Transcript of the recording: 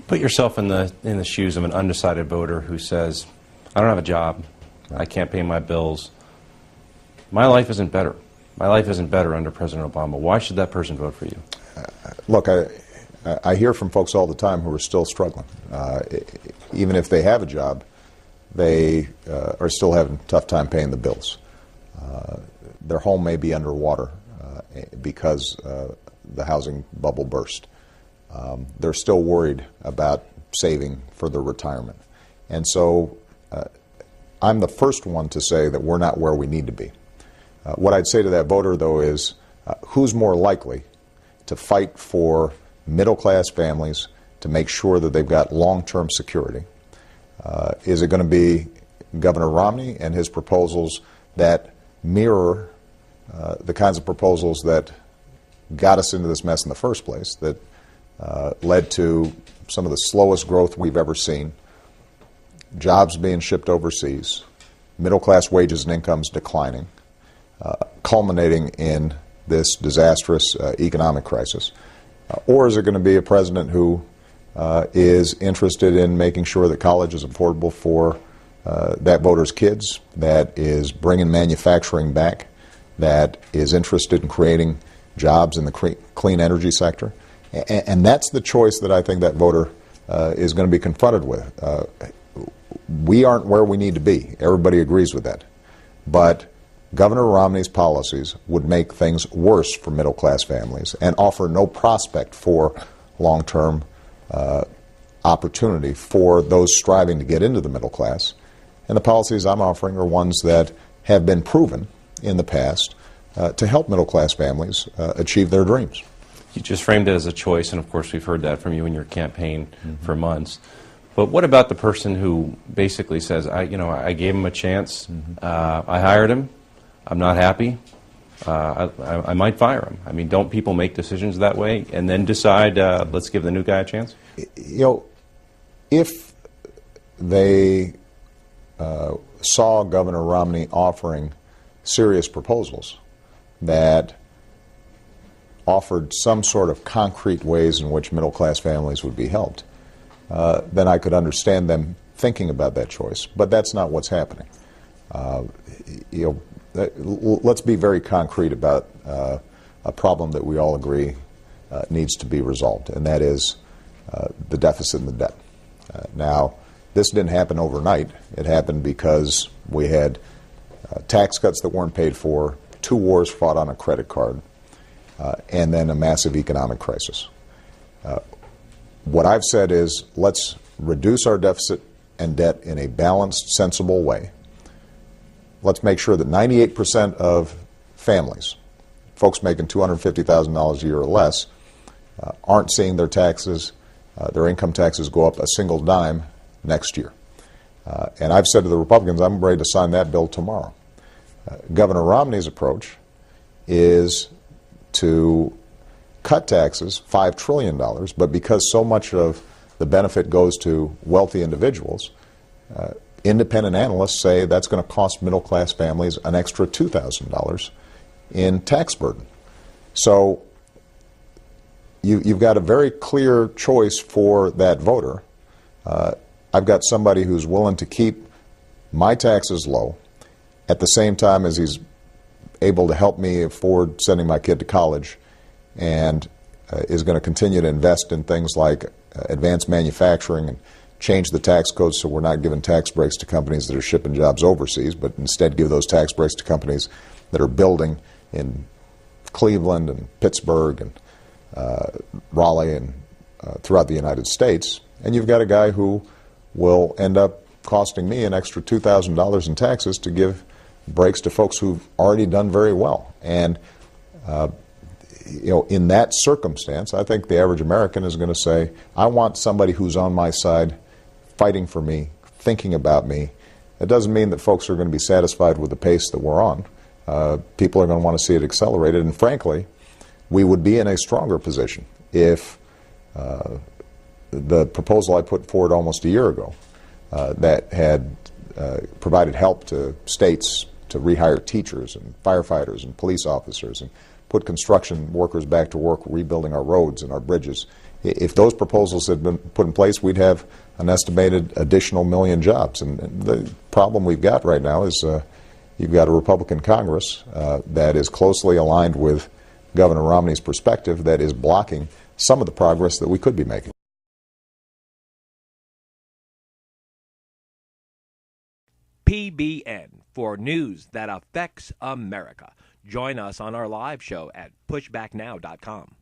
Put yourself in the shoes of an undecided voter who says, I don't have a job, I can't pay my bills. My life isn't better. My life isn't better under President Obama. Why should that person vote for you? Look, I hear from folks all the time who are still struggling. Even if they have a job, they are still having a tough time paying the bills. Their home may be underwater because the housing bubble burst. They're still worried about saving for their retirement. And so I'm the first one to say that we're not where we need to be. What I'd say to that voter, though, is who's more likely to fight for middle-class families to make sure that they've got long-term security? Is it going to be Governor Romney and his proposals that mirror the kinds of proposals that got us into this mess in the first place, that led to some of the slowest growth we've ever seen, jobs being shipped overseas, middle-class wages and incomes declining, culminating in this disastrous economic crisis? Or is it going to be a president who is interested in making sure that college is affordable for that voter's kids, that is bringing manufacturing back, that is interested in creating jobs in the clean energy sector? And that's the choice that I think that voter is going to be confronted with. We aren't where we need to be. Everybody agrees with that. But Governor Romney's policies would make things worse for middle-class families and offer no prospect for long-term opportunity for those striving to get into the middle class. And the policies I'm offering are ones that have been proven in the past to help middle-class families achieve their dreams. You just framed it as a choice, and of course we've heard that from you in your campaign for months. But what about the person who basically says, I gave him a chance, I hired him, I'm not happy, I might fire him? I mean, don't people make decisions that way and then decide, let's give the new guy a chance? If they saw Governor Romney offering serious proposals that offered some sort of concrete ways in which middle-class families would be helped, then I could understand them thinking about that choice. But that's not what's happening. Let's be very concrete about a problem that we all agree needs to be resolved, and that is the deficit and the debt. Now, this didn't happen overnight. It happened because we had tax cuts that weren't paid for, 2 wars fought on a credit card, and then a massive economic crisis. What I've said is, let's reduce our deficit and debt in a balanced, sensible way. Let's make sure that 98% of families, folks making $250,000 a year or less, aren't seeing their taxes, their income taxes go up a single dime next year. And I've said to the Republicans, I'm ready to sign that bill tomorrow. Governor Romney's approach is to cut taxes, $5 trillion, but because so much of the benefit goes to wealthy individuals, independent analysts say that's going to cost middle-class families an extra $2,000 in tax burden. So you've got a very clear choice for that voter. I've got somebody who's willing to keep my taxes low at the same time as he's able to help me afford sending my kid to college, and is going to continue to invest in things like advanced manufacturing and change the tax code so we're not giving tax breaks to companies that are shipping jobs overseas, but instead give those tax breaks to companies that are building in Cleveland and Pittsburgh and Raleigh and throughout the United States. And you've got a guy who will end up costing me an extra $2,000 in taxes to give breaks to folks who've already done very well. And in that circumstance, I think the average American is going to say, I want somebody who's on my side, fighting for me, thinking about me. It doesn't mean that folks are going to be satisfied with the pace that we're on. People are going to want to see it accelerated, and frankly, we would be in a stronger position if the proposal I put forward almost a year ago that had provided help to states to rehire teachers and firefighters and police officers and put construction workers back to work rebuilding our roads and our bridges. If those proposals had been put in place, we'd have an estimated additional 1 million jobs. And the problem we've got right now is you've got a Republican Congress that is closely aligned with Governor Romney's perspective that is blocking some of the progress that we could be making. PBN, for news that affects America. Join us on our live show at pushbacknow.com.